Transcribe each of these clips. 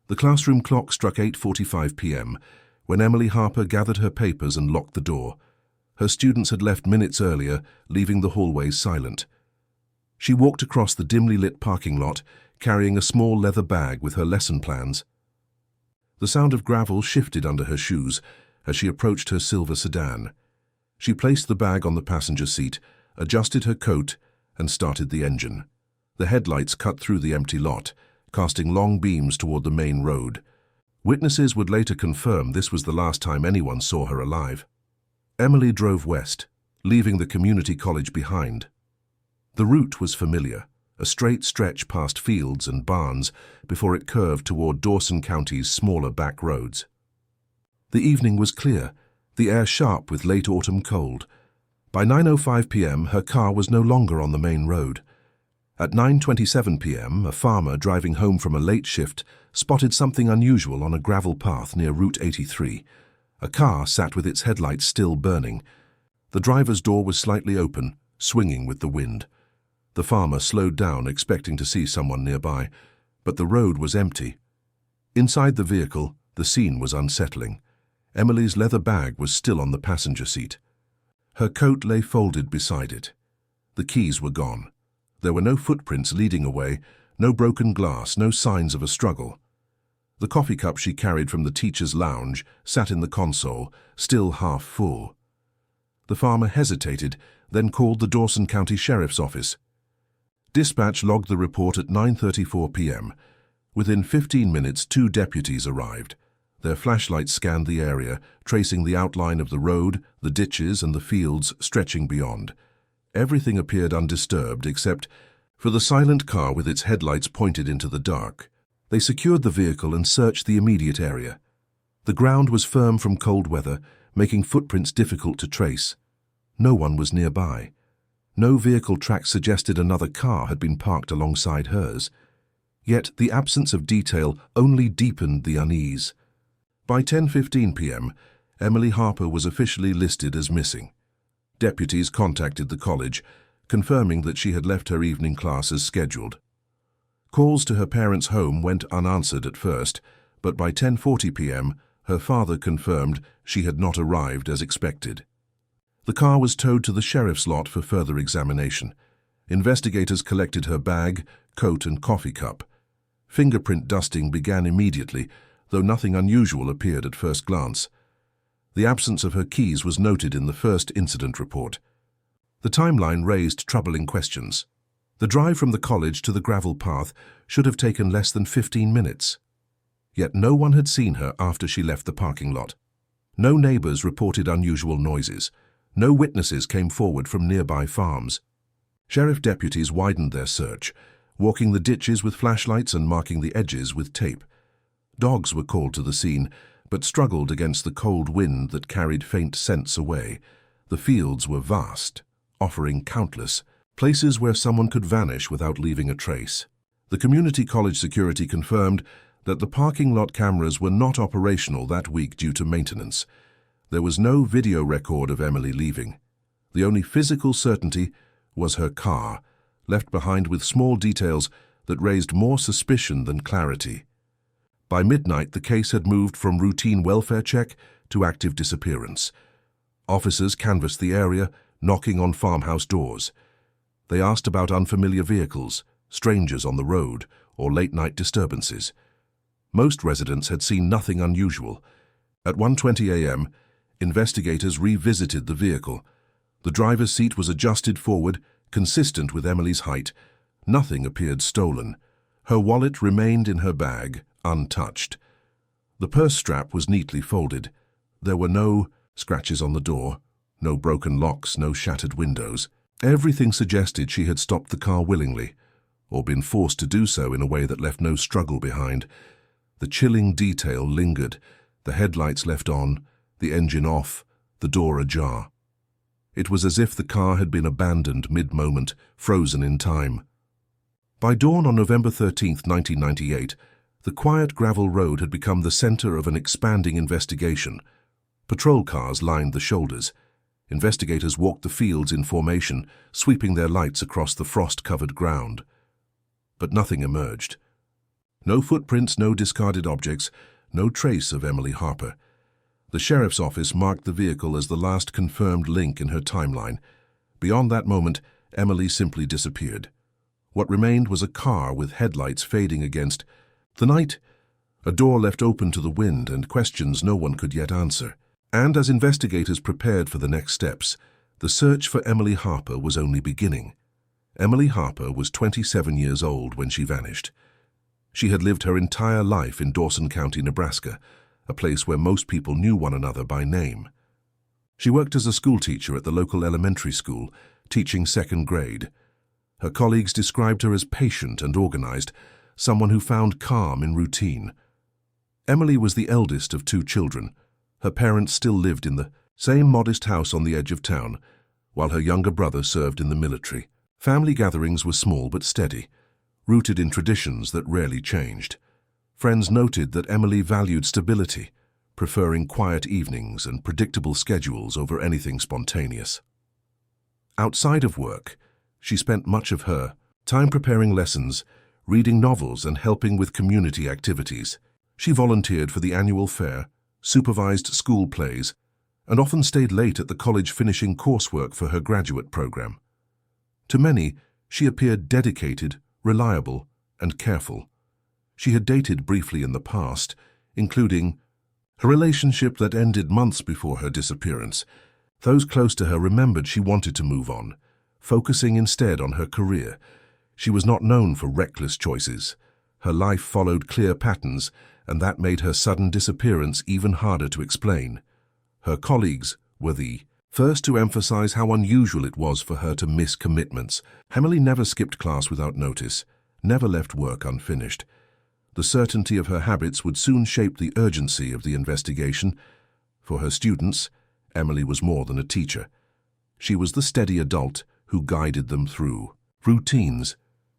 The classroom clock struck 8:45 p.m. when Emily Harper gathered her papers and locked the door. Her students had left minutes earlier, leaving the hallways silent. She walked across the dimly lit parking lot, carrying a small leather bag with her lesson plans. The sound of gravel shifted under her shoes as she approached her silver sedan. She placed the bag on the passenger seat, adjusted her coat, and started the engine. The headlights cut through the empty lot, casting long beams toward the main road. Witnesses would later confirm this was the last time anyone saw her alive. Emily drove west, leaving the community college behind. The route was familiar, a straight stretch past fields and barns before it curved toward Dawson County's smaller back roads. The evening was clear, the air sharp with late autumn cold. By 9:05 p.m., her car was no longer on the main road. At 9:27 p.m., a farmer driving home from a late shift spotted something unusual on a gravel path near Route 83. A car sat with its headlights still burning. The driver's door was slightly open, swinging with the wind. The farmer slowed down, expecting to see someone nearby, but the road was empty. Inside the vehicle, the scene was unsettling. Emily's leather bag was still on the passenger seat. Her coat lay folded beside it. The keys were gone. There were no footprints leading away, no broken glass, no signs of a struggle. The coffee cup she carried from the teacher's lounge sat in the console, still half full. The farmer hesitated, then called the Dawson County Sheriff's Office. Dispatch logged the report at 9:34 p.m. Within 15 minutes, 2 deputies arrived. Their flashlights scanned the area, tracing the outline of the road, the ditches, and the fields stretching beyond. Everything appeared undisturbed except for the silent car with its headlights pointed into the dark. They secured the vehicle and searched the immediate area. The ground was firm from cold weather, making footprints difficult to trace. No one was nearby. No vehicle tracks suggested another car had been parked alongside hers. Yet the absence of detail only deepened the unease. By 10:15 p.m., Emily Harper was officially listed as missing. Deputies contacted the college, confirming that she had left her evening class as scheduled. Calls to her parents' home went unanswered at first, but by 10:40 p.m., her father confirmed she had not arrived as expected. The car was towed to the sheriff's lot for further examination. Investigators collected her bag, coat, and coffee cup. Fingerprint dusting began immediately, though nothing unusual appeared at first glance. The absence of her keys was noted in the first incident report. The timeline raised troubling questions. The drive from the college to the gravel path should have taken less than 15 minutes. Yet no one had seen her after she left the parking lot. No neighbors reported unusual noises. No witnesses came forward from nearby farms. Sheriff deputies widened their search, walking the ditches with flashlights and marking the edges with tape. Dogs were called to the scene, but struggled against the cold wind that carried faint scents away. The fields were vast, offering countless places where someone could vanish without leaving a trace. The community college security confirmed that the parking lot cameras were not operational that week due to maintenance. There was no video record of Emily leaving. The only physical certainty was her car, left behind with small details that raised more suspicion than clarity. By midnight, the case had moved from routine welfare check to active disappearance. Officers canvassed the area, knocking on farmhouse doors. They asked about unfamiliar vehicles, strangers on the road, or late-night disturbances. Most residents had seen nothing unusual. At 1:20 a.m., investigators revisited the vehicle. The driver's seat was adjusted forward, consistent with Emily's height. Nothing appeared stolen. Her wallet remained in her bag, untouched. The purse strap was neatly folded. There were no scratches on the door, no broken locks, no shattered windows. Everything suggested she had stopped the car willingly, or been forced to do so in a way that left no struggle behind. The chilling detail lingered, the headlights left on, the engine off, the door ajar. It was as if the car had been abandoned mid-moment, frozen in time. By dawn on November 13, 1998, the quiet gravel road had become the center of an expanding investigation. Patrol cars lined the shoulders. Investigators walked the fields in formation, sweeping their lights across the frost-covered ground. But nothing emerged. No footprints, no discarded objects, no trace of Emily Harper. The sheriff's office marked the vehicle as the last confirmed link in her timeline. Beyond that moment, Emily simply disappeared. What remained was a car with headlights fading against the night, a door left open to the wind, and questions no one could yet answer. And as investigators prepared for the next steps, the search for Emily Harper was only beginning. Emily Harper was 27 years old when she vanished. She had lived her entire life in Dawson County, Nebraska, a place where most people knew one another by name. She worked as a schoolteacher at the local elementary school, teaching second grade. Her colleagues described her as patient and organized, someone who found calm in routine. Emily was the eldest of 2 children. Her parents still lived in the same modest house on the edge of town, while her younger brother served in the military. Family gatherings were small but steady, rooted in traditions that rarely changed. Friends noted that Emily valued stability, preferring quiet evenings and predictable schedules over anything spontaneous. Outside of work, she spent much of her time preparing lessons, reading novels, and helping with community activities. She volunteered for the annual fair, supervised school plays, and often stayed late at the college finishing coursework for her graduate program. To many, she appeared dedicated, reliable, and careful. She had dated briefly in the past, including a relationship that ended months before her disappearance. Those close to her remembered she wanted to move on, focusing instead on her career. She was not known for reckless choices. Her life followed clear patterns, and that made her sudden disappearance even harder to explain. Her colleagues were the first to emphasize how unusual it was for her to miss commitments. Emily never skipped class without notice, never left work unfinished. The certainty of her habits would soon shape the urgency of the investigation. For her students, Emily was more than a teacher. She was the steady adult who guided them through routines,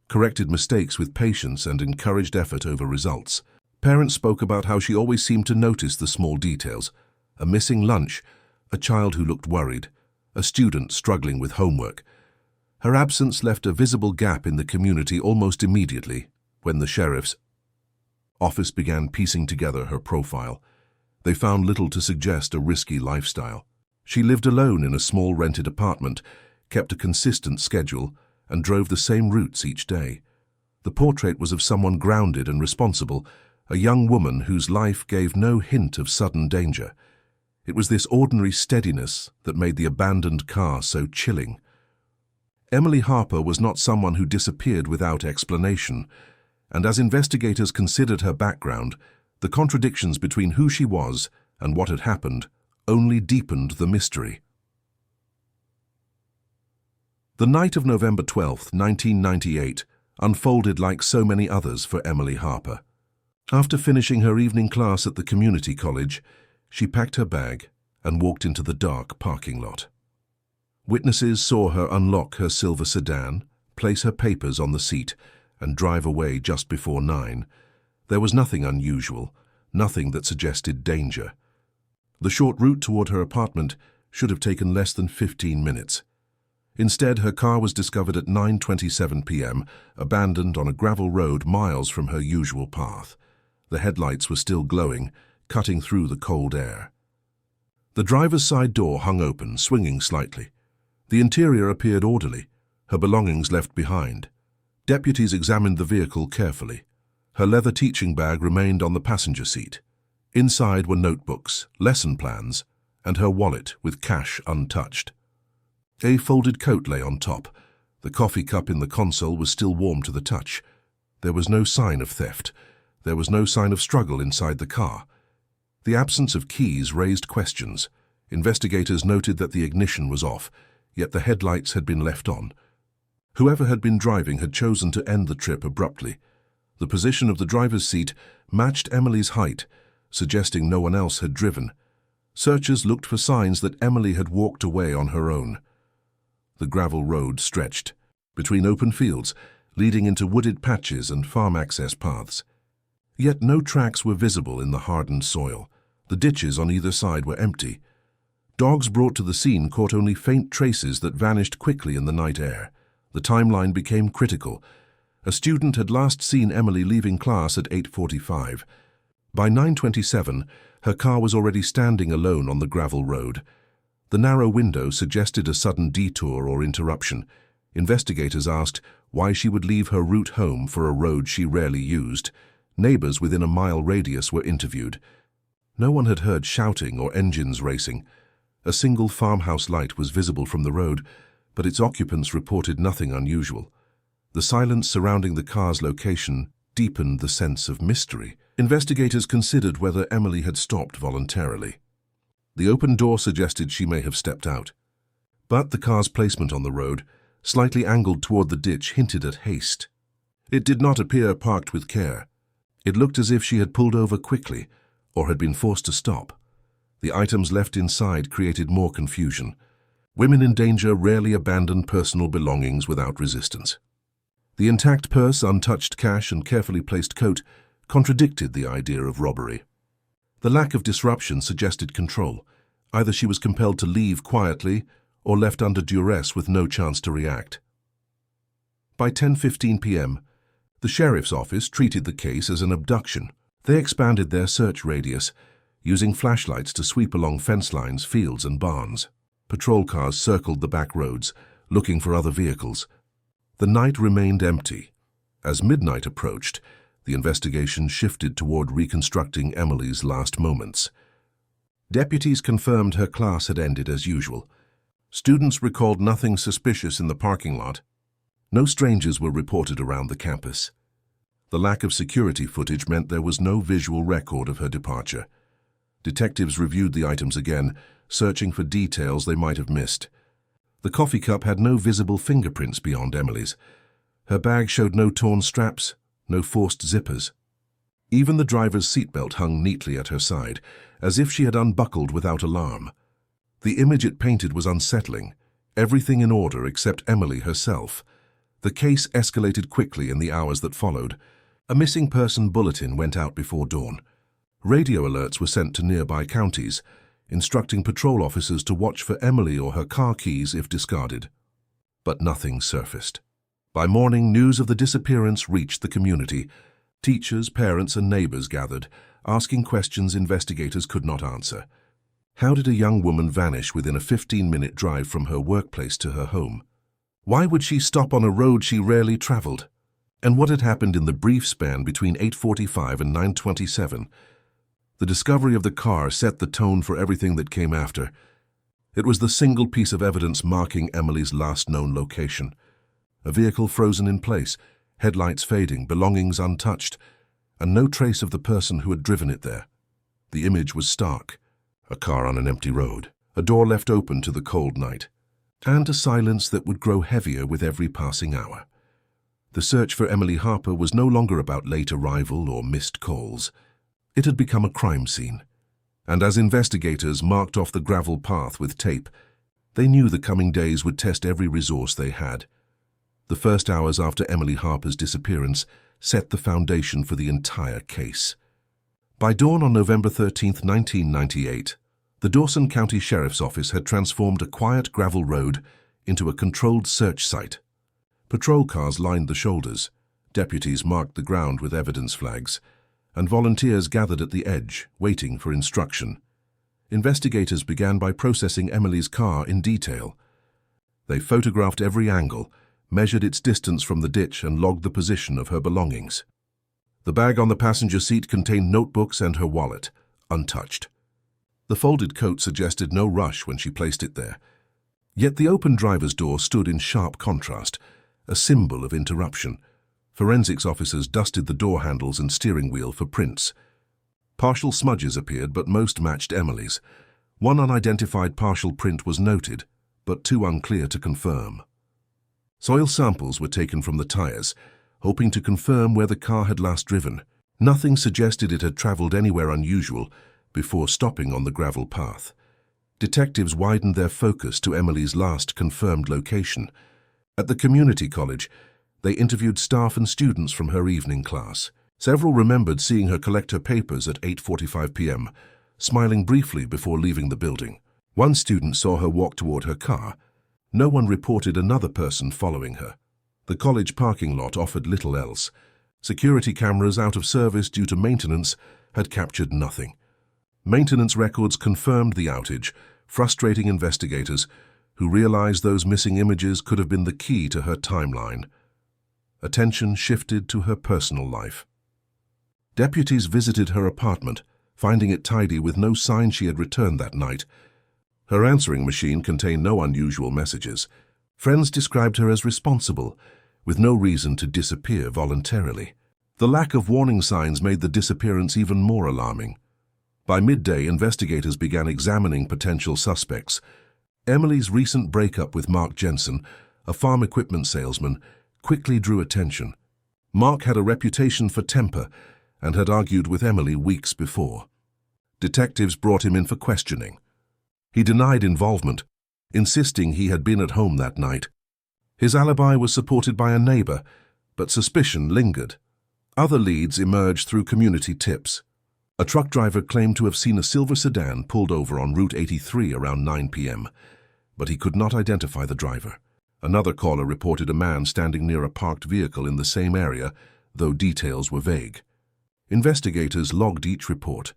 corrected mistakes with patience, and encouraged effort over results. Parents spoke about how she always seemed to notice the small details: a missing lunch, a child who looked worried, a student struggling with homework. Her absence left a visible gap in the community almost immediately when the sheriff's office began piecing together her profile. They found little to suggest a risky lifestyle. She lived alone in a small rented apartment, kept a consistent schedule, and drove the same routes each day. The portrait was of someone grounded and responsible, a young woman whose life gave no hint of sudden danger. It was this ordinary steadiness that made the abandoned car so chilling. Emily Harper was not someone who disappeared without explanation, and as investigators considered her background, the contradictions between who she was and what had happened only deepened the mystery. The night of November 12, 1998, unfolded like so many others for Emily Harper. After finishing her evening class at the community college, she packed her bag and walked into the dark parking lot. Witnesses saw her unlock her silver sedan, place her papers on the seat, and drive away just before 9. There was nothing unusual, nothing that suggested danger. The short route toward her apartment should have taken less than 15 minutes. Instead, her car was discovered at 9:27 p.m., abandoned on a gravel road miles from her usual path. The headlights were still glowing, cutting through the cold air. The driver's side door hung open, swinging slightly. The interior appeared orderly, her belongings left behind. Deputies examined the vehicle carefully. Her leather teaching bag remained on the passenger seat. Inside were notebooks, lesson plans, and her wallet with cash untouched. A folded coat lay on top. The coffee cup in the console was still warm to the touch. There was no sign of theft. There was no sign of struggle inside the car. The absence of keys raised questions. Investigators noted that the ignition was off, yet the headlights had been left on. Whoever had been driving had chosen to end the trip abruptly. The position of the driver's seat matched Emily's height, suggesting no one else had driven. Searchers looked for signs that Emily had walked away on her own. The gravel road stretched between open fields, leading into wooded patches and farm access paths. Yet no tracks were visible in the hardened soil. The ditches on either side were empty. Dogs brought to the scene caught only faint traces that vanished quickly in the night air. The timeline became critical. A student had last seen Emily leaving class at 8:45. By 9:27, her car was already standing alone on the gravel road. The narrow window suggested a sudden detour or interruption. Investigators asked why she would leave her route home for a road she rarely used. Neighbors within a mile radius were interviewed. No one had heard shouting or engines racing. A single farmhouse light was visible from the road, but its occupants reported nothing unusual. The silence surrounding the car's location deepened the sense of mystery. Investigators considered whether Emily had stopped voluntarily. The open door suggested she may have stepped out. But the car's placement on the road, slightly angled toward the ditch, hinted at haste. It did not appear parked with care. It looked as if she had pulled over quickly or had been forced to stop. The items left inside created more confusion. Women in danger rarely abandon personal belongings without resistance. The intact purse, untouched cash, and carefully placed coat contradicted the idea of robbery. The lack of disruption suggested control. Either she was compelled to leave quietly or left under duress with no chance to react. By 10:15 p.m., the sheriff's office treated the case as an abduction. They expanded their search radius, using flashlights to sweep along fence lines, fields, and barns. Patrol cars circled the back roads, looking for other vehicles. The night remained empty. As midnight approached, the investigation shifted toward reconstructing Emily's last moments. Deputies confirmed her class had ended as usual. Students recalled nothing suspicious in the parking lot. No strangers were reported around the campus. The lack of security footage meant there was no visual record of her departure. Detectives reviewed the items again, searching for details they might have missed. The coffee cup had no visible fingerprints beyond Emily's. Her bag showed no torn straps, no forced zippers. Even the driver's seatbelt hung neatly at her side, as if she had unbuckled without alarm. The image it painted was unsettling, everything in order except Emily herself. The case escalated quickly in the hours that followed. A missing person bulletin went out before dawn. Radio alerts were sent to nearby counties, instructing patrol officers to watch for Emily or her car keys if discarded. But nothing surfaced. By morning, news of the disappearance reached the community. Teachers, parents, and neighbors gathered, asking questions investigators could not answer. How did a young woman vanish within a 15-minute drive from her workplace to her home? Why would she stop on a road she rarely traveled? And what had happened in the brief span between 8:45 and 9:27? The discovery of the car set the tone for everything that came after. It was the single piece of evidence marking Emily's last known location. A vehicle frozen in place, headlights fading, belongings untouched, and no trace of the person who had driven it there. The image was stark. A car on an empty road, a door left open to the cold night, and a silence that would grow heavier with every passing hour. The search for Emily Harper was no longer about late arrival or missed calls. It had become a crime scene, and as investigators marked off the gravel path with tape, they knew the coming days would test every resource they had. The first hours after Emily Harper's disappearance set the foundation for the entire case. By dawn on November 13, 1998, the Dawson County Sheriff's Office had transformed a quiet gravel road into a controlled search site. Patrol cars lined the shoulders, deputies marked the ground with evidence flags, and volunteers gathered at the edge, waiting for instruction. Investigators began by processing Emily's car in detail. They photographed every angle, measured its distance from the ditch, and logged the position of her belongings. The bag on the passenger seat contained notebooks and her wallet, untouched. The folded coat suggested no rush when she placed it there. Yet the open driver's door stood in sharp contrast, a symbol of interruption. Forensics officers dusted the door handles and steering wheel for prints. Partial smudges appeared, but most matched Emily's. One unidentified partial print was noted, but too unclear to confirm. Soil samples were taken from the tires, hoping to confirm where the car had last driven. Nothing suggested it had traveled anywhere unusual before stopping on the gravel path. Detectives widened their focus to Emily's last confirmed location. At the community college, they interviewed staff and students from her evening class. Several remembered seeing her collect her papers at 8:45 p.m., smiling briefly before leaving the building. One student saw her walk toward her car. No one reported another person following her. The college parking lot offered little else. Security cameras out of service due to maintenance had captured nothing. Maintenance records confirmed the outage, frustrating investigators who realized those missing images could have been the key to her timeline. Attention shifted to her personal life. Deputies visited her apartment, finding it tidy with no sign she had returned that night. Her answering machine contained no unusual messages. Friends described her as responsible, with no reason to disappear voluntarily. The lack of warning signs made the disappearance even more alarming. By midday, investigators began examining potential suspects. Emily's recent breakup with Mark Jensen, a farm equipment salesman, quickly drew attention. Mark had a reputation for temper and had argued with Emily weeks before. Detectives brought him in for questioning. He denied involvement, insisting he had been at home that night. His alibi was supported by a neighbor, but suspicion lingered. Other leads emerged through community tips. A truck driver claimed to have seen a silver sedan pulled over on Route 83 around 9 p.m., but he could not identify the driver. Another caller reported a man standing near a parked vehicle in the same area, though details were vague. Investigators logged each report,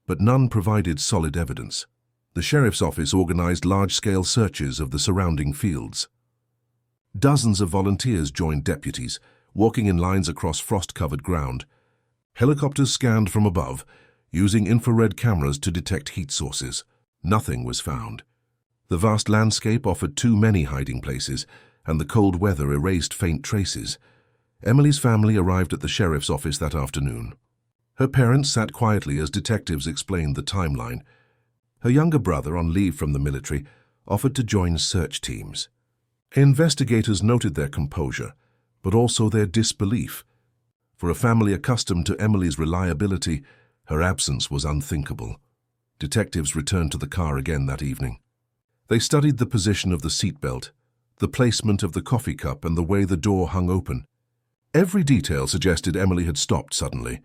but none provided solid evidence. The sheriff's office organized large-scale searches of the surrounding fields. Dozens of volunteers joined deputies, walking in lines across frost-covered ground. Helicopters scanned from above, using infrared cameras to detect heat sources. Nothing was found. The vast landscape offered too many hiding places, and the cold weather erased faint traces. Emily's family arrived at the sheriff's office that afternoon. Her parents sat quietly as detectives explained the timeline. Her younger brother, on leave from the military, offered to join search teams. Investigators noted their composure, but also their disbelief. For a family accustomed to Emily's reliability, her absence was unthinkable. Detectives returned to the car again that evening. They studied the position of the seatbelt, the placement of the coffee cup, and the way the door hung open. Every detail suggested Emily had stopped suddenly,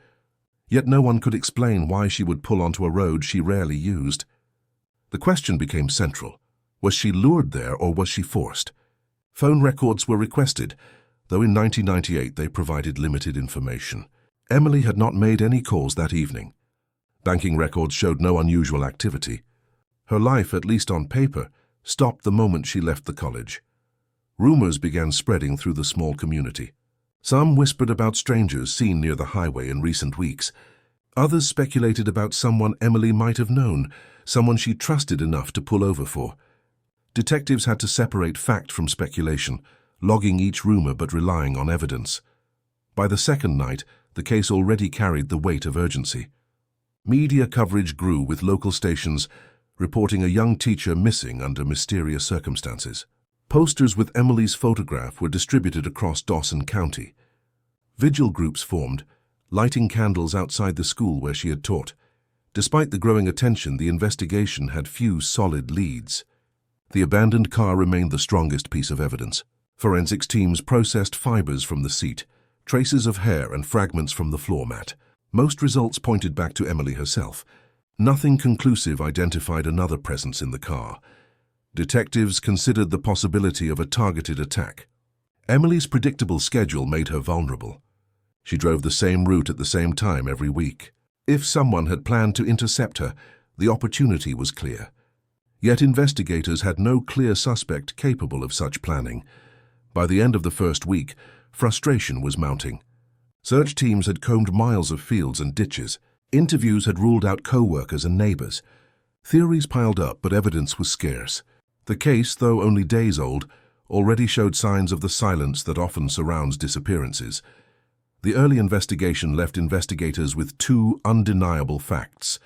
yet no one could explain why she would pull onto a road she rarely used. The question became central. Was she lured there, or was she forced? Phone records were requested, though in 1998 they provided limited information. Emily had not made any calls that evening. Banking records showed no unusual activity. Her life, at least on paper, stopped the moment she left the college. Rumors began spreading through the small community. Some whispered about strangers seen near the highway in recent weeks. Others speculated about someone Emily might have known, someone she trusted enough to pull over for. Detectives had to separate fact from speculation, logging each rumor but relying on evidence. By the second night, the case already carried the weight of urgency. Media coverage grew, with local stations reporting a young teacher missing under mysterious circumstances. Posters with Emily's photograph were distributed across Dawson County. Vigil groups formed, lighting candles outside the school where she had taught. Despite the growing attention, the investigation had few solid leads. The abandoned car remained the strongest piece of evidence. Forensics teams processed fibers from the seat, traces of hair and fragments from the floor mat. Most results pointed back to Emily herself. Nothing conclusive identified another presence in the car. Detectives considered the possibility of a targeted attack. Emily's predictable schedule made her vulnerable. She drove the same route at the same time every week. If someone had planned to intercept her, the opportunity was clear. Yet investigators had no clear suspect capable of such planning. By the end of the first week, frustration was mounting. Search teams had combed miles of fields and ditches. Interviews had ruled out co-workers and neighbors. Theories piled up, but evidence was scarce. The case, though only days old, already showed signs of the silence that often surrounds disappearances. The early investigation left investigators with two undeniable facts.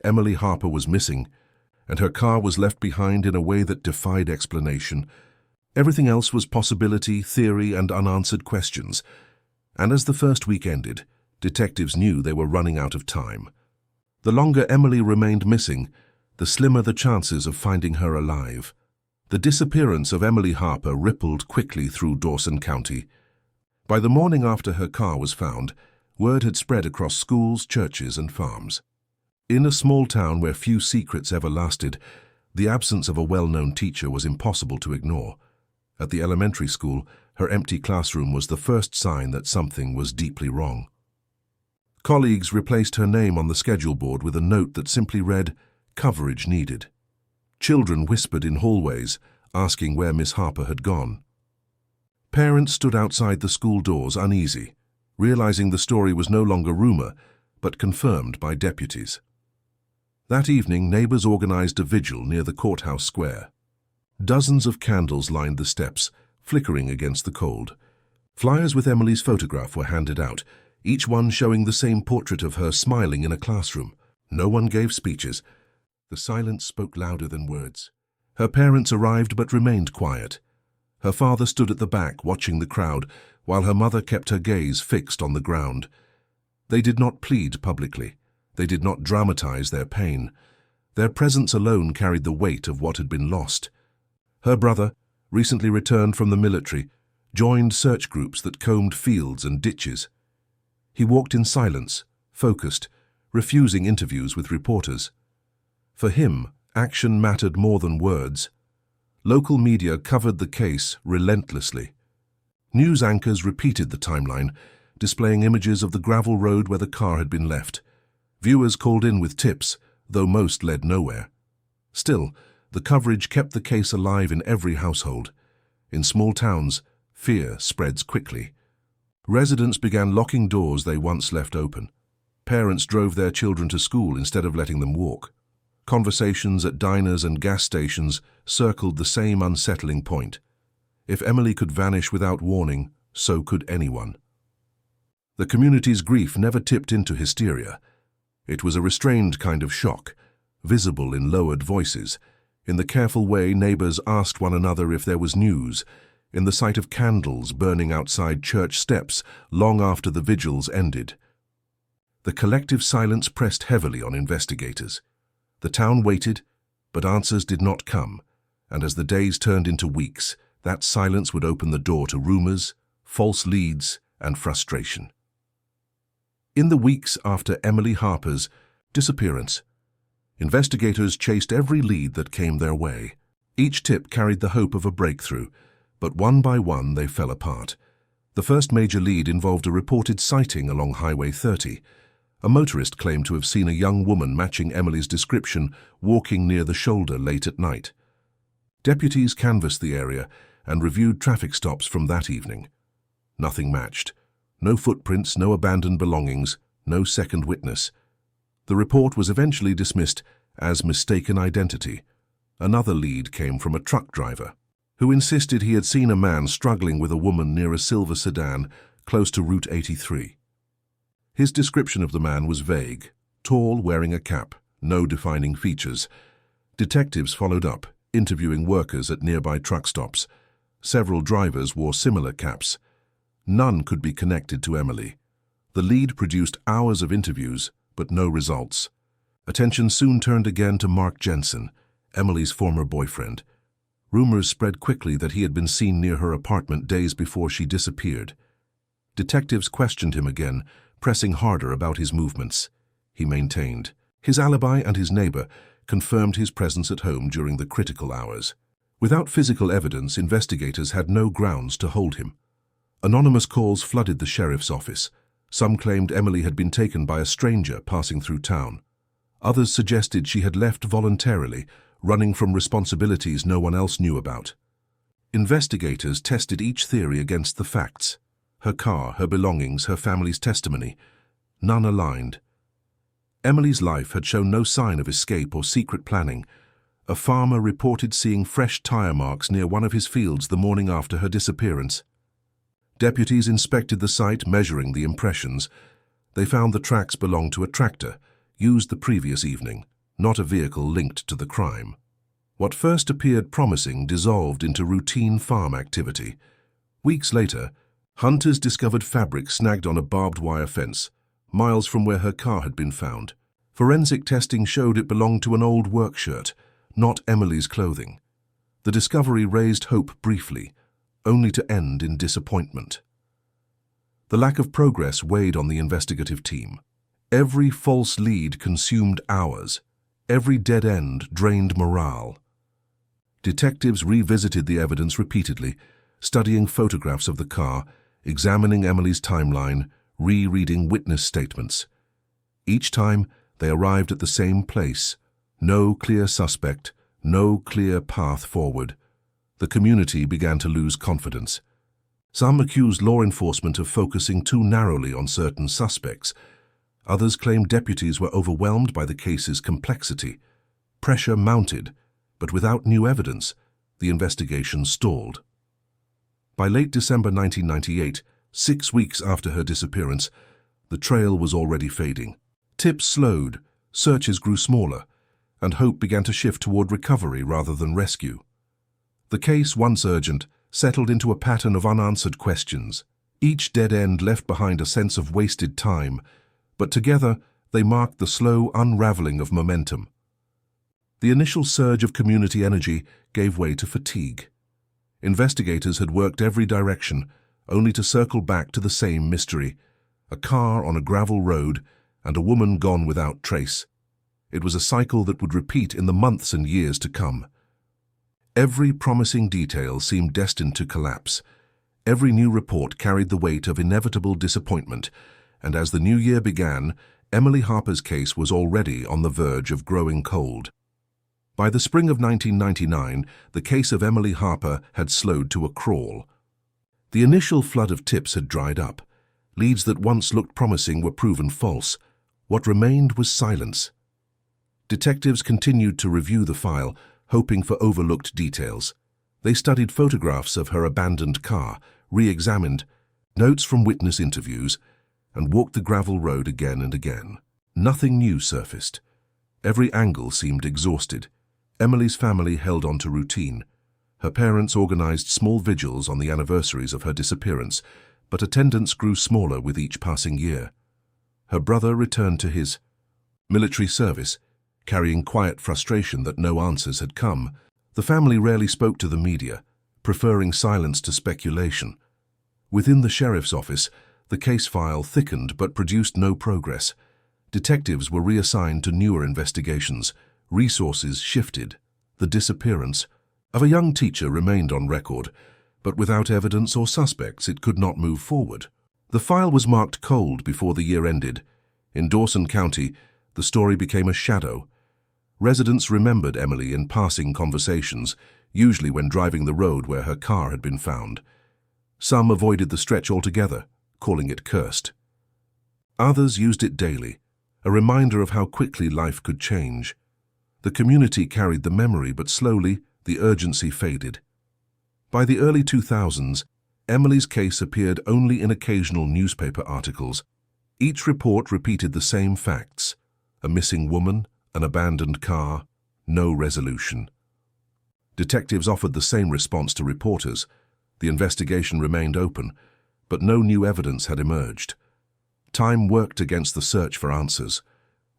Emily Harper was missing, and her car was left behind in a way that defied explanation. Everything else was possibility, theory, and unanswered questions. And as the first week ended, detectives knew they were running out of time. The longer Emily remained missing, the slimmer the chances of finding her alive. The disappearance of Emily Harper rippled quickly through Dawson County. By the morning after her car was found, word had spread across schools, churches, and farms. In a small town where few secrets ever lasted, the absence of a well-known teacher was impossible to ignore. At the elementary school, Her empty classroom was the first sign that something was deeply wrong. Colleagues replaced her name on the schedule board with a note that simply read, "Coverage needed." Children whispered in hallways, asking where Miss Harper had gone. Parents stood outside the school doors uneasy, realizing the story was no longer rumor, but confirmed by deputies. That evening, neighbors organized a vigil near the courthouse square. Dozens of candles lined the steps, flickering against the cold. Flyers with Emily's photograph were handed out, each one showing the same portrait of her smiling in a classroom. No one gave speeches. The silence spoke louder than words. Her parents arrived but remained quiet. Her father stood at the back watching the crowd, while her mother kept her gaze fixed on the ground. They did not plead publicly. They did not dramatize their pain. Their presence alone carried the weight of what had been lost. Her brother, recently returned from the military, joined search groups that combed fields and ditches. He walked in silence, focused, refusing interviews with reporters. For him, action mattered more than words. Local media covered the case relentlessly. News anchors repeated the timeline, displaying images of the gravel road where the car had been left. Viewers called in with tips, though most led nowhere. Still, the coverage kept the case alive in every household. In small towns, fear spreads quickly. Residents began locking doors they once left open. Parents drove their children to school instead of letting them walk. Conversations at diners and gas stations circled the same unsettling point. If Emily could vanish without warning, so could anyone. The community's grief never tipped into hysteria. It was a restrained kind of shock, visible in lowered voices. In the careful way neighbors asked one another if there was news, in the sight of candles burning outside church steps long after the vigils ended. The collective silence pressed heavily on investigators. The town waited, but answers did not come, and as the days turned into weeks, that silence would open the door to rumors, false leads, and frustration. In the weeks after Emily Harper's disappearance, investigators chased every lead that came their way. Each tip carried the hope of a breakthrough, but one by one they fell apart. The first major lead involved a reported sighting along Highway 30. A motorist claimed to have seen a young woman matching Emily's description walking near the shoulder late at night. Deputies canvassed the area and reviewed traffic stops from that evening. Nothing matched. No footprints, no abandoned belongings, no second witness. The report was eventually dismissed as mistaken identity. Another lead came from a truck driver, who insisted he had seen a man struggling with a woman near a silver sedan close to Route 83. His description of the man was vague: tall, wearing a cap, no defining features. Detectives followed up, interviewing workers at nearby truck stops. Several drivers wore similar caps. None could be connected to Emily. The lead produced hours of interviews, but no results. Attention soon turned again to Mark Jensen, Emily's former boyfriend. Rumors spread quickly that he had been seen near her apartment days before she disappeared. Detectives questioned him again, pressing harder about his movements. He maintained. His alibi and his neighbor confirmed his presence at home during the critical hours. Without physical evidence, investigators had no grounds to hold him. Anonymous calls flooded the sheriff's office. Some claimed Emily had been taken by a stranger passing through town. Others suggested she had left voluntarily, running from responsibilities no one else knew about. Investigators tested each theory against the facts. Her car, her belongings, her family's testimony. None aligned. Emily's life had shown no sign of escape or secret planning. A farmer reported seeing fresh tire marks near one of his fields the morning after her disappearance. Deputies inspected the site, measuring the impressions. They found the tracks belonged to a tractor, used the previous evening, not a vehicle linked to the crime. What first appeared promising dissolved into routine farm activity. Weeks later, hunters discovered fabric snagged on a barbed wire fence, miles from where her car had been found. Forensic testing showed it belonged to an old work shirt, not Emily's clothing. The discovery raised hope briefly, only to end in disappointment. The lack of progress weighed on the investigative team. Every false lead consumed hours. Every dead end drained morale. Detectives revisited the evidence repeatedly, studying photographs of the car, examining Emily's timeline, rereading witness statements. Each time, they arrived at the same place. No clear suspect, no clear path forward. The community began to lose confidence. Some accused law enforcement of focusing too narrowly on certain suspects. Others claimed deputies were overwhelmed by the case's complexity. Pressure mounted, but without new evidence, the investigation stalled. By late December 1998, 6 weeks after her disappearance, the trail was already fading. Tips slowed, searches grew smaller, and hope began to shift toward recovery rather than rescue. The case, once urgent, settled into a pattern of unanswered questions. Each dead end left behind a sense of wasted time, but together they marked the slow unraveling of momentum. The initial surge of community energy gave way to fatigue. Investigators had worked every direction, only to circle back to the same mystery: a car on a gravel road and a woman gone without trace. It was a cycle that would repeat in the months and years to come. Every promising detail seemed destined to collapse. Every new report carried the weight of inevitable disappointment, and as the new year began, Emily Harper's case was already on the verge of growing cold. By the spring of 1999, the case of Emily Harper had slowed to a crawl. The initial flood of tips had dried up. Leads that once looked promising were proven false. What remained was silence. Detectives continued to review the file, hoping for overlooked details. They studied photographs of her abandoned car, re-examined notes from witness interviews, and walked the gravel road again and again. Nothing new surfaced. Every angle seemed exhausted. Emily's family held on to routine. Her parents organized small vigils on the anniversaries of her disappearance, but attendance grew smaller with each passing year. Her brother returned to his military service, carrying quiet frustration that no answers had come. The family rarely spoke to the media, preferring silence to speculation. Within the sheriff's office, the case file thickened but produced no progress. Detectives were reassigned to newer investigations. Resources shifted. The disappearance of a young teacher remained on record, but without evidence or suspects, it could not move forward. The file was marked cold before the year ended. In Dawson County, the story became a shadow. Residents remembered Emily in passing conversations, usually when driving the road where her car had been found. Some avoided the stretch altogether, calling it cursed. Others used it daily, a reminder of how quickly life could change. The community carried the memory, but slowly the urgency faded. By the early 2000s, Emily's case appeared only in occasional newspaper articles. Each report repeated the same facts: a missing woman, an abandoned car, no resolution. Detectives offered the same response to reporters. The investigation remained open, but no new evidence had emerged. Time worked against the search for answers.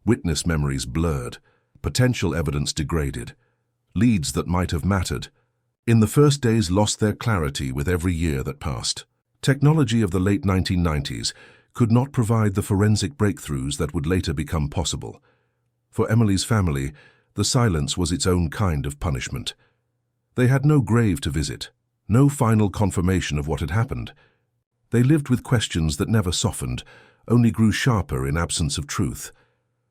Witness memories blurred, potential evidence degraded. Leads that might have mattered in the first days lost their clarity with every year that passed. Technology of the late 1990s could not provide the forensic breakthroughs that would later become possible. For Emily's family, the silence was its own kind of punishment. They had no grave to visit, no final confirmation of what had happened. They lived with questions that never softened, only grew sharper in absence of truth.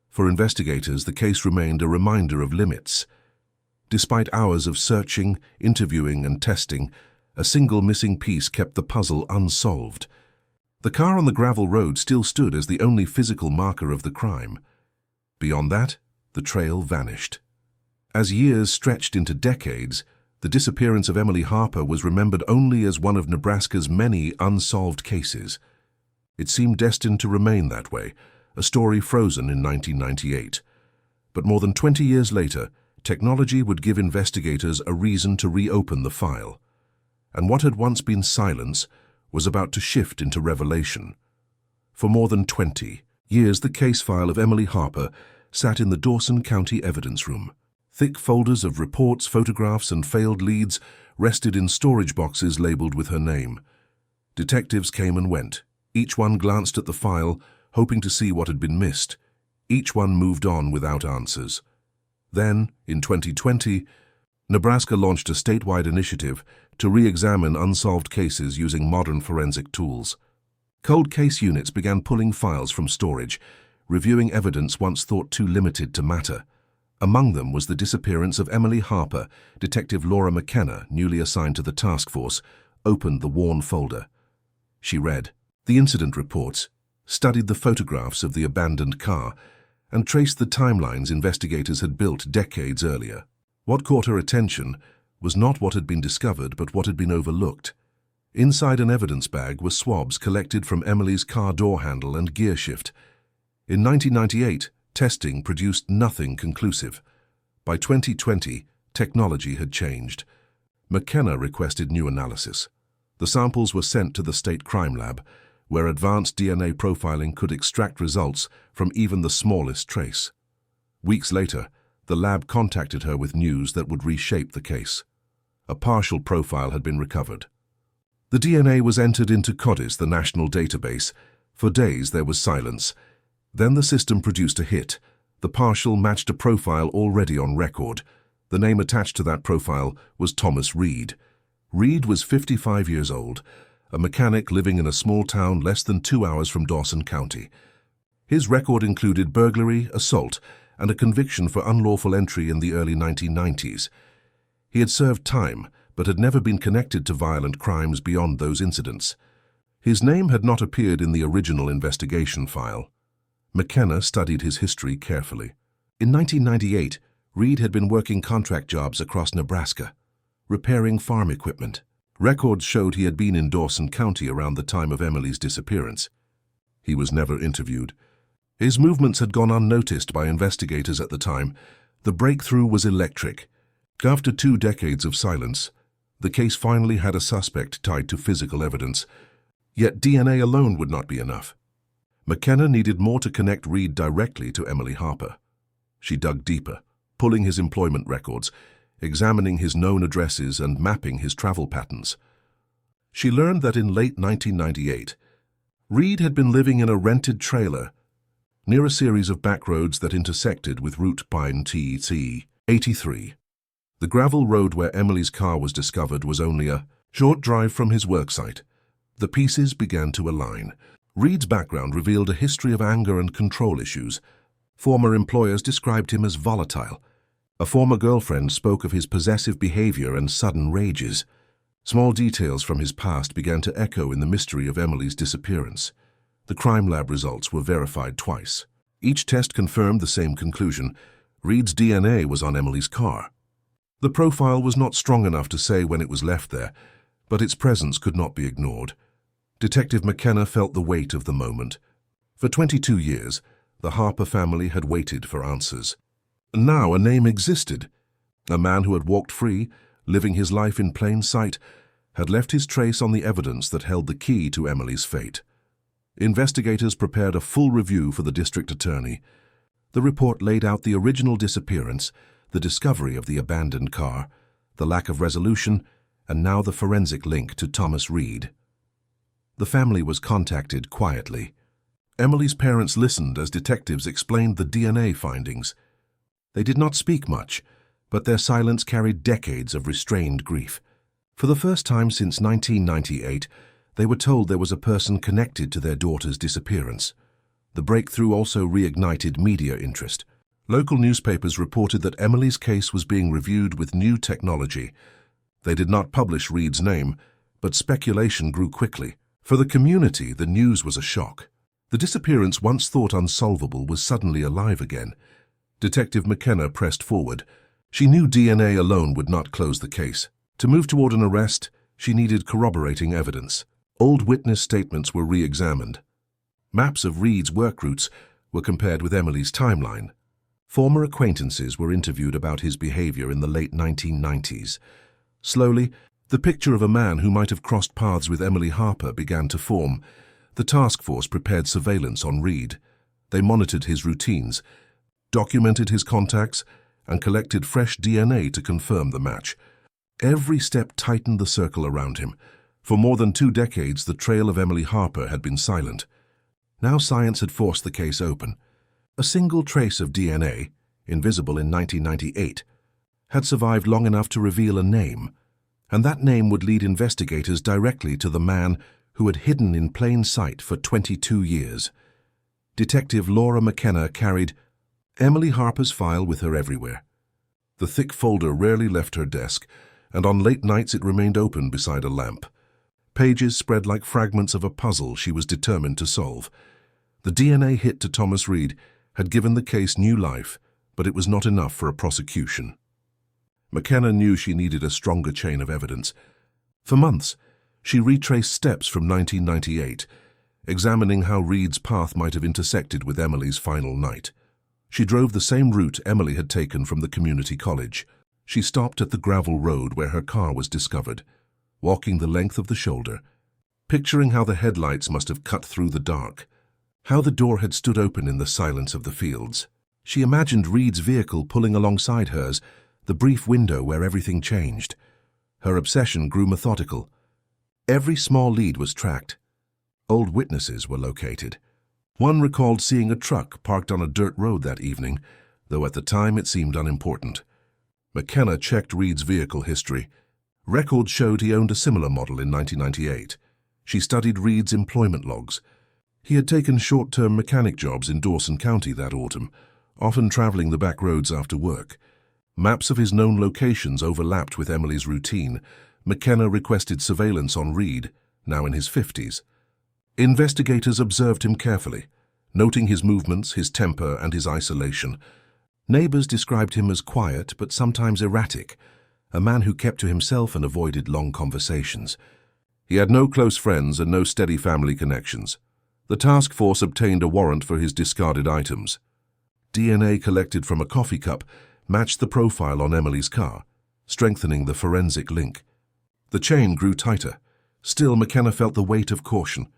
For investigators, the case remained a reminder of limits. Despite hours of searching, interviewing, and testing, a single missing piece kept the puzzle unsolved. The car on the gravel road still stood as the only physical marker of the crime. Beyond that, the trail vanished. As years stretched into decades, the disappearance of Emily Harper was remembered only as one of Nebraska's many unsolved cases. It seemed destined to remain that way, a story frozen in 1998. But more than 20 years later, technology would give investigators a reason to reopen the file. And what had once been silence was about to shift into revelation. For more than 20 years, the case file of Emily Harper sat in the Dawson County evidence room. Thick folders of reports, photographs, and failed leads rested in storage boxes labeled with her name. Detectives came and went. Each one glanced at the file, hoping to see what had been missed. Each one moved on without answers. Then, in 2020, Nebraska launched a statewide initiative to re-examine unsolved cases using modern forensic tools. Cold case units began pulling files from storage, reviewing evidence once thought too limited to matter. Among them was the disappearance of Emily Harper. Detective Laura McKenna, newly assigned to the task force, opened the worn folder. She read the incident reports, studied the photographs of the abandoned car, and traced the timelines investigators had built decades earlier. What caught her attention was not what had been discovered, but what had been overlooked. Inside an evidence bag were swabs collected from Emily's car door handle and gear shift. In 1998, testing produced nothing conclusive. By 2020, technology had changed. McKenna requested new analysis. The samples were sent to the state crime lab, where advanced DNA profiling could extract results from even the smallest trace. Weeks later, the lab contacted her with news that would reshape the case. A partial profile had been recovered. The DNA was entered into CODIS, the national database. For days there was silence. Then the system produced a hit. The partial matched a profile already on record. The name attached to that profile was Thomas Reed. Reed was 55 years old, a mechanic living in a small town less than 2 hours from Dawson County. His record included burglary, assault, and a conviction for unlawful entry in the early 1990s. He had served time, but had never been connected to violent crimes beyond those incidents. His name had not appeared in the original investigation file. McKenna studied his history carefully. In 1998, Reed had been working contract jobs across Nebraska, repairing farm equipment. Records showed he had been in Dawson County around the time of Emily's disappearance. He was never interviewed. His movements had gone unnoticed by investigators at the time. The breakthrough was electric. After 2 decades of silence, the case finally had a suspect tied to physical evidence. Yet DNA alone would not be enough. McKenna needed more to connect Reed directly to Emily Harper. She dug deeper, pulling his employment records, examining his known addresses and mapping his travel patterns. She learned that in late 1998, Reed had been living in a rented trailer near a series of back roads that intersected with Route Pine TC 83. The gravel road where Emily's car was discovered was only a short drive from his worksite. The pieces began to align. Reed's background revealed a history of anger and control issues. Former employers described him as volatile. A former girlfriend spoke of his possessive behavior and sudden rages. Small details from his past began to echo in the mystery of Emily's disappearance. The crime lab results were verified twice. Each test confirmed the same conclusion. Reed's DNA was on Emily's car. The profile was not strong enough to say when it was left there, but its presence could not be ignored. Detective McKenna felt the weight of the moment. For 22 years, the Harper family had waited for answers. Now a name existed. A man who had walked free, living his life in plain sight, had left his trace on the evidence that held the key to Emily's fate. Investigators prepared a full review for the district attorney. The report laid out the original disappearance, the discovery of the abandoned car, the lack of resolution, and now the forensic link to Thomas Reed. The family was contacted quietly. Emily's parents listened as detectives explained the DNA findings. They did not speak much, but their silence carried decades of restrained grief. For the first time since 1998, they were told there was a person connected to their daughter's disappearance. The breakthrough also reignited media interest. Local newspapers reported that Emily's case was being reviewed with new technology. They did not publish Reed's name, but speculation grew quickly. For the community, the news was a shock. The disappearance once thought unsolvable was suddenly alive again. Detective McKenna pressed forward. She knew DNA alone would not close the case. To move toward an arrest, she needed corroborating evidence. Old witness statements were re-examined. Maps of Reed's work routes were compared with Emily's timeline. Former acquaintances were interviewed about his behavior in the late 1990s. Slowly, the picture of a man who might have crossed paths with Emily Harper began to form. The task force prepared surveillance on Reed. They monitored his routines, documented his contacts, and collected fresh DNA to confirm the match. Every step tightened the circle around him. For more than 2 decades, the trail of Emily Harper had been silent. Now science had forced the case open. A single trace of DNA, invisible in 1998, had survived long enough to reveal a name, and that name would lead investigators directly to the man who had hidden in plain sight for 22 years. Detective Laura McKenna carried Emily Harper's file with her everywhere. The thick folder rarely left her desk, and on late nights it remained open beside a lamp. Pages spread like fragments of a puzzle she was determined to solve. The DNA hit to Thomas Reed had given the case new life, but it was not enough for a prosecution. McKenna knew she needed a stronger chain of evidence. For months, she retraced steps from 1998, examining how Reed's path might have intersected with Emily's final night. She drove the same route Emily had taken from the community college. She stopped at the gravel road where her car was discovered, walking the length of the shoulder, picturing how the headlights must have cut through the dark, how the door had stood open in the silence of the fields. She imagined Reed's vehicle pulling alongside hers, the brief window where everything changed. Her obsession grew methodical. Every small lead was tracked. Old witnesses were located. One recalled seeing a truck parked on a dirt road that evening, though at the time it seemed unimportant. McKenna checked Reed's vehicle history. Records showed he owned a similar model in 1998. She studied Reed's employment logs. He had taken short-term mechanic jobs in Dawson County that autumn, often traveling the back roads after work. Maps of his known locations overlapped with Emily's routine. McKenna requested surveillance on Reed, now in his 50s. Investigators observed him carefully, noting his movements, his temper, and his isolation. Neighbors described him as quiet but sometimes erratic, a man who kept to himself and avoided long conversations. He had no close friends and no steady family connections. The task force obtained a warrant for his discarded items. DNA collected from a coffee cup matched the profile on Emily's car, strengthening the forensic link. The chain grew tighter. Still, McKenna felt the weight of caution.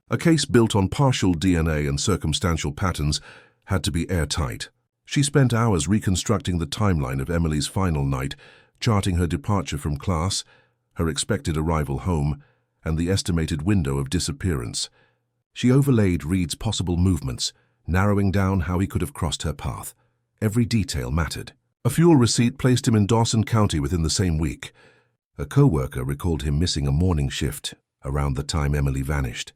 A case built on partial DNA and circumstantial patterns had to be airtight. She spent hours reconstructing the timeline of Emily's final night, charting her departure from class, her expected arrival home, and the estimated window of disappearance. She overlaid Reed's possible movements, narrowing down how he could have crossed her path. Every detail mattered. A fuel receipt placed him in Dawson County within the same week. A co-worker recalled him missing a morning shift around the time Emily vanished.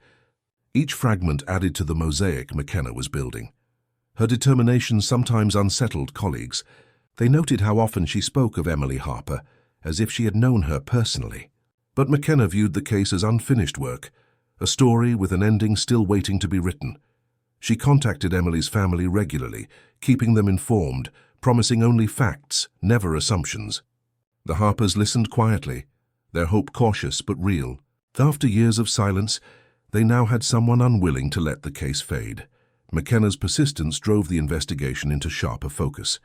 Each fragment added to the mosaic McKenna was building. Her determination sometimes unsettled colleagues. They noted how often she spoke of Emily Harper, as if she had known her personally. But McKenna viewed the case as unfinished work, a story with an ending still waiting to be written. She contacted Emily's family regularly, keeping them informed, promising only facts, never assumptions. The Harpers listened quietly, their hope cautious but real. After years of silence, they now had someone unwilling to let the case fade. McKenna's persistence drove the investigation into sharper focus.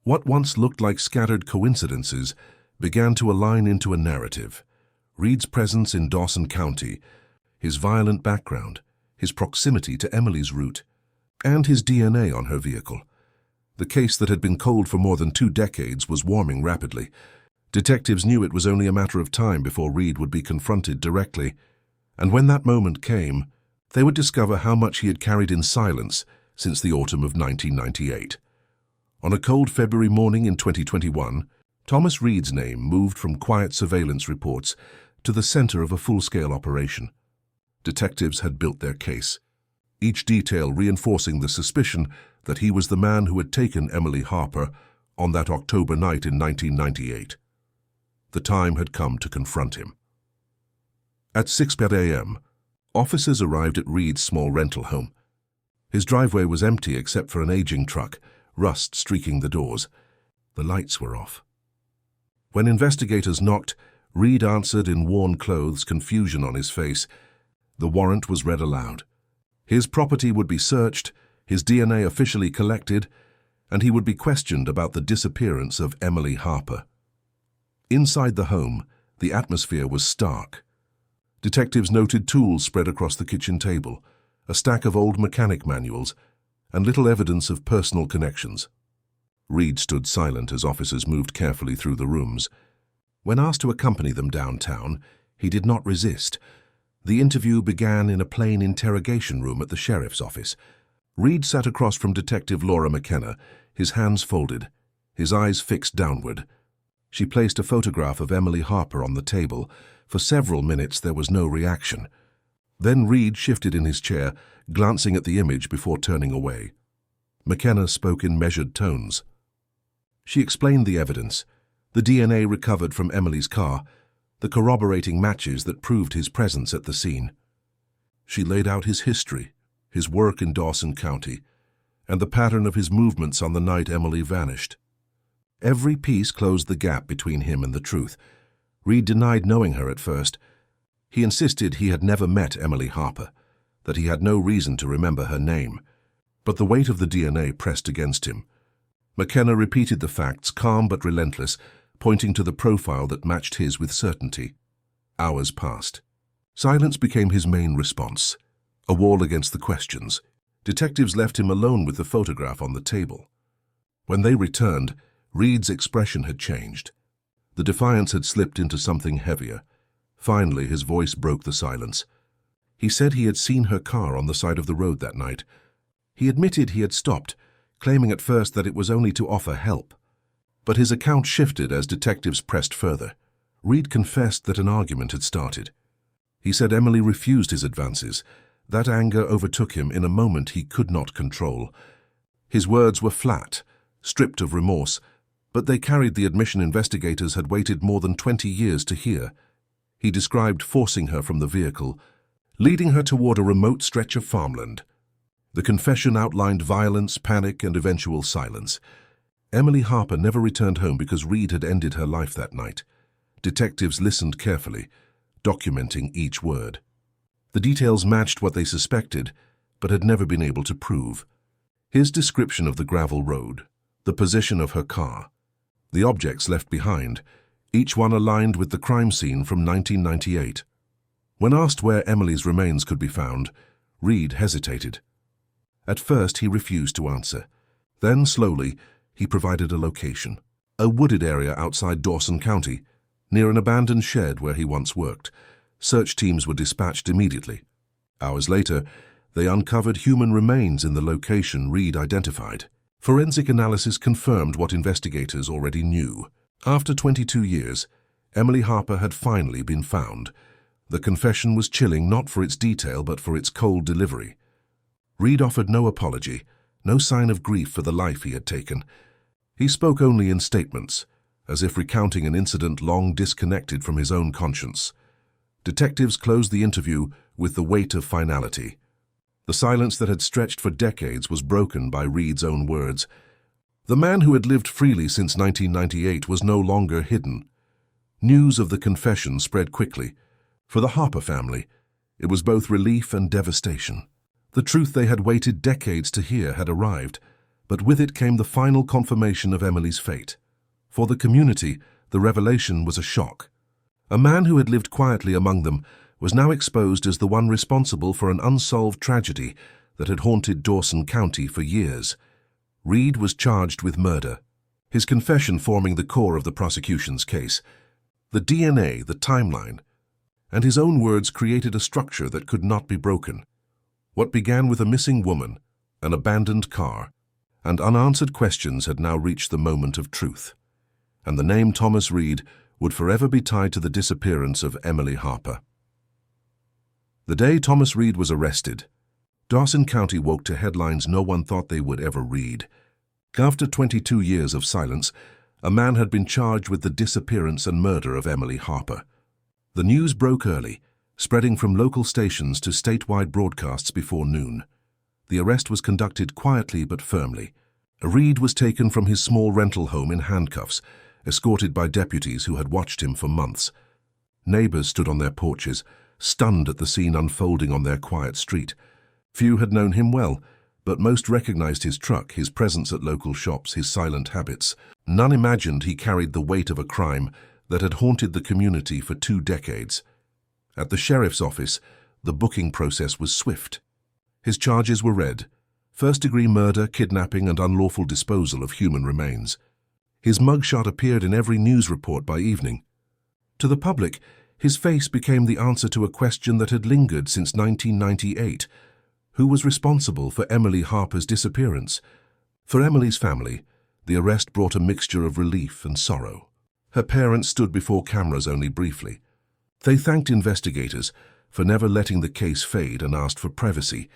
What once looked like scattered coincidences began to align into a narrative. Reed's presence in Dawson County, his violent background, his proximity to Emily's route, and his DNA on her vehicle. The case that had been cold for more than 2 decades was warming rapidly. Detectives knew it was only a matter of time before Reed would be confronted directly, and when that moment came, they would discover how much he had carried in silence since the autumn of 1998. On a cold February morning in 2021, Thomas Reed's name moved from quiet surveillance reports to the center of a full-scale operation. Detectives had built their case, each detail reinforcing the suspicion that he was the man who had taken Emily Harper on that October night in 1998. The time had come to confront him. At 6 a.m., officers arrived at Reed's small rental home. His driveway was empty except for an aging truck, rust streaking the doors. The lights were off. When investigators knocked, Reed answered in worn clothes, confusion on his face. The warrant was read aloud. His property would be searched, his DNA officially collected, and he would be questioned about the disappearance of Emily Harper. Inside the home, the atmosphere was stark. Detectives noted tools spread across the kitchen table, a stack of old mechanic manuals, and little evidence of personal connections. Reed stood silent as officers moved carefully through the rooms. When asked to accompany them downtown, he did not resist. The interview began in a plain interrogation room at the sheriff's office. Reed sat across from Detective Laura McKenna, his hands folded, his eyes fixed downward. She placed a photograph of Emily Harper on the table. For several minutes there was no reaction. Then Reed shifted in his chair, glancing at the image before turning away. McKenna spoke in measured tones. She explained the evidence, the DNA recovered from Emily's car, the corroborating matches that proved his presence at the scene. She laid out his history, his work in Dawson County, and the pattern of his movements on the night Emily vanished. Every piece closed the gap between him and the truth. Reed denied knowing her at first. He insisted he had never met Emily Harper, that he had no reason to remember her name. But the weight of the DNA pressed against him. McKenna repeated the facts, calm but relentless, pointing to the profile that matched his with certainty. Hours passed. Silence became his main response, a wall against the questions. Detectives left him alone with the photograph on the table. When they returned, Reed's expression had changed. The defiance had slipped into something heavier. Finally, his voice broke the silence. He said he had seen her car on the side of the road that night. He admitted he had stopped, claiming at first that it was only to offer help. But his account shifted as detectives pressed further. Reed confessed that an argument had started. He said Emily refused his advances. That anger overtook him in a moment he could not control. His words were flat, stripped of remorse, but they carried the admission investigators had waited more than 20 years to hear. He described forcing her from the vehicle, leading her toward a remote stretch of farmland. The confession outlined violence, panic, and eventual silence. Emily Harper never returned home because Reed had ended her life that night. Detectives listened carefully, documenting each word. The details matched what they suspected, but had never been able to prove. His description of the gravel road, the position of her car, the objects left behind, each one aligned with the crime scene from 1998. When asked where Emily's remains could be found, Reed hesitated. At first he refused to answer. Then, slowly, he provided a location, a wooded area outside Dawson County, near an abandoned shed where he once worked. Search teams were dispatched immediately. Hours later, they uncovered human remains in the location Reed identified. Forensic analysis confirmed what investigators already knew. After 22 years, Emily Harper had finally been found. The confession was chilling not for its detail but for its cold delivery. Reed offered no apology, no sign of grief for the life he had taken. He spoke only in statements, as if recounting an incident long disconnected from his own conscience. Detectives closed the interview with the weight of finality. The silence that had stretched for decades was broken by Reed's own words. The man who had lived freely since 1998 was no longer hidden. News of the confession spread quickly. For the Harper family, it was both relief and devastation. The truth they had waited decades to hear had arrived, but with it came the final confirmation of Emily's fate. For the community, the revelation was a shock. A man who had lived quietly among them was now exposed as the one responsible for an unsolved tragedy that had haunted Dawson County for years. Reed was charged with murder, his confession forming the core of the prosecution's case. The DNA, the timeline, and his own words created a structure that could not be broken. What began with a missing woman, an abandoned car, and unanswered questions had now reached the moment of truth. And the name Thomas Reed would forever be tied to the disappearance of Emily Harper. The day Thomas Reed was arrested, Dawson County woke to headlines no one thought they would ever read. After 22 years of silence, a man had been charged with the disappearance and murder of Emily Harper. The news broke early, spreading from local stations to statewide broadcasts before noon. The arrest was conducted quietly but firmly. Reed was taken from his small rental home in handcuffs, escorted by deputies who had watched him for months. Neighbors stood on their porches, stunned at the scene unfolding on their quiet street. Few had known him well, but most recognized his truck, his presence at local shops, his silent habits. None imagined he carried the weight of a crime that had haunted the community for 2 decades. At the sheriff's office, the booking process was swift. His charges were read: first-degree murder, kidnapping, and unlawful disposal of human remains. His mugshot appeared in every news report by evening. To the public, his face became the answer to a question that had lingered since 1998. Who was responsible for Emily Harper's disappearance? For Emily's family, the arrest brought a mixture of relief and sorrow. Her parents stood before cameras only briefly. They thanked investigators for never letting the case fade and asked for privacy,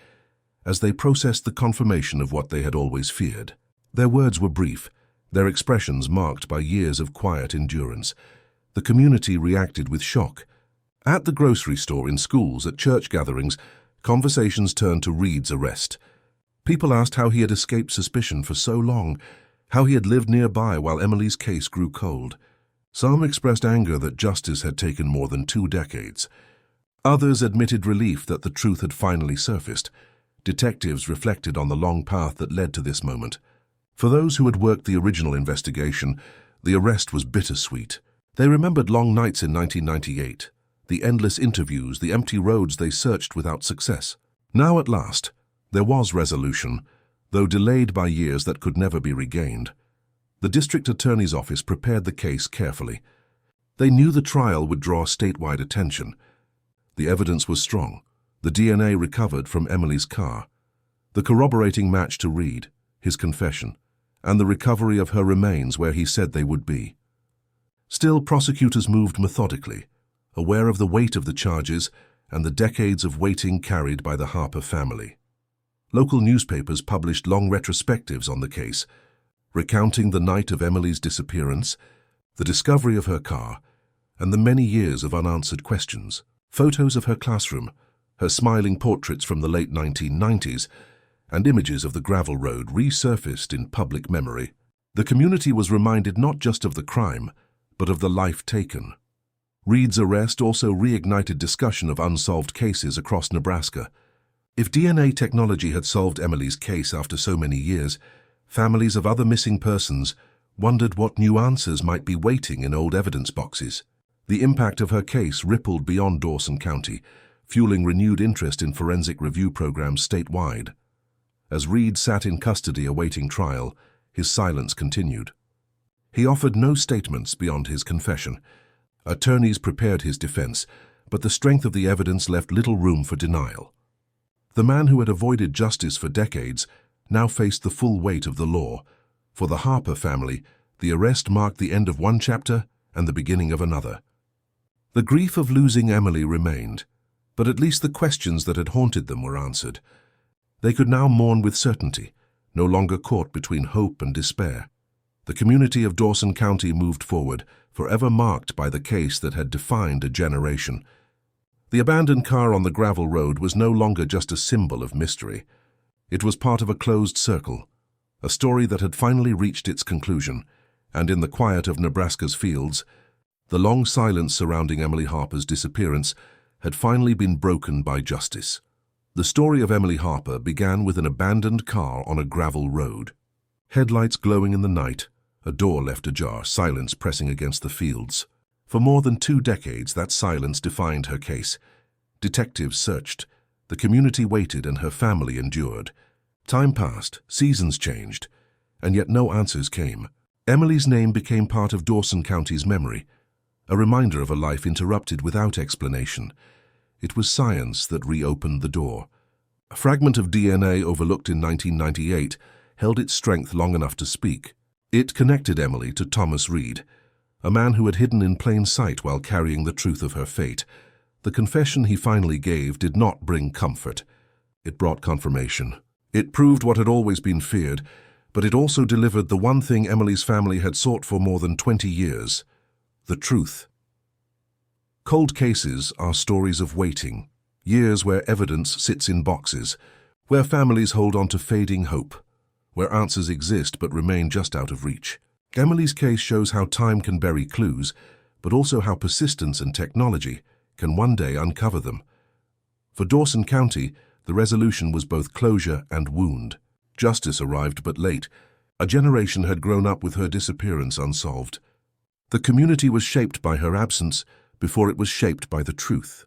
as they processed the confirmation of what they had always feared. Their words were brief, their expressions marked by years of quiet endurance. The community reacted with shock. At the grocery store, in schools, at church gatherings, conversations turned to Reed's arrest. People asked how he had escaped suspicion for so long, how he had lived nearby while Emily's case grew cold. Some expressed anger that justice had taken more than 2 decades. Others admitted relief that the truth had finally surfaced. Detectives reflected on the long path that led to this moment. For those who had worked the original investigation, the arrest was bittersweet. They remembered long nights in 1998, the endless interviews, the empty roads they searched without success. Now at last, there was resolution, though delayed by years that could never be regained. The district attorney's office prepared the case carefully. They knew the trial would draw statewide attention. The evidence was strong. The DNA recovered from Emily's car, the corroborating match to Reed, his confession, and the recovery of her remains where he said they would be. Still, prosecutors moved methodically, aware of the weight of the charges and the decades of waiting carried by the Harper family. Local newspapers published long retrospectives on the case, recounting the night of Emily's disappearance, the discovery of her car, and the many years of unanswered questions. Photos of her classroom, her smiling portraits from the late 1990s, and images of the gravel road resurfaced in public memory. The community was reminded not just of the crime, but of the life taken. Reed's arrest also reignited discussion of unsolved cases across Nebraska. If DNA technology had solved Emily's case after so many years, families of other missing persons wondered what new answers might be waiting in old evidence boxes. The impact of her case rippled beyond Dawson County, fueling renewed interest in forensic review programs statewide. As Reed sat in custody awaiting trial, his silence continued. He offered no statements beyond his confession. Attorneys prepared his defense, but the strength of the evidence left little room for denial. The man who had avoided justice for decades now faced the full weight of the law. For the Harper family, the arrest marked the end of one chapter and the beginning of another. The grief of losing Emily remained, but at least the questions that had haunted them were answered. They could now mourn with certainty, no longer caught between hope and despair. The community of Dawson County moved forward, forever marked by the case that had defined a generation. The abandoned car on the gravel road was no longer just a symbol of mystery. It was part of a closed circle, a story that had finally reached its conclusion, and in the quiet of Nebraska's fields, the long silence surrounding Emily Harper's disappearance had finally been broken by justice. The story of Emily Harper began with an abandoned car on a gravel road. Headlights glowing in the night, a door left ajar, silence pressing against the fields. For more than 2 decades, that silence defined her case. Detectives searched, the community waited, and her family endured. Time passed, seasons changed, and yet no answers came. Emily's name became part of Dawson County's memory, a reminder of a life interrupted without explanation. It was science that reopened the door. A fragment of DNA overlooked in 1998 held its strength long enough to speak. It connected Emily to Thomas Reed, a man who had hidden in plain sight while carrying the truth of her fate. The confession he finally gave did not bring comfort. It brought confirmation. It proved what had always been feared, but it also delivered the one thing Emily's family had sought for more than 20 years. The truth. Cold cases are stories of waiting, years where evidence sits in boxes, where families hold on to fading hope, where answers exist but remain just out of reach. Emily's case shows how time can bury clues, but also how persistence and technology can one day uncover them. For Dawson County, the resolution was both closure and wound. Justice arrived but late. A generation had grown up with her disappearance unsolved. The community was shaped by her absence before it was shaped by the truth.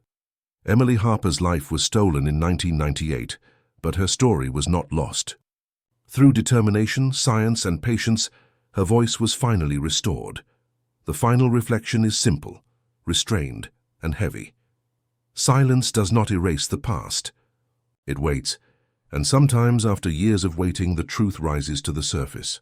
Emily Harper's life was stolen in 1998, but her story was not lost. Through determination, science, and patience, her voice was finally restored. The final reflection is simple, restrained, and heavy. Silence does not erase the past. It waits, and sometimes after years of waiting, the truth rises to the surface.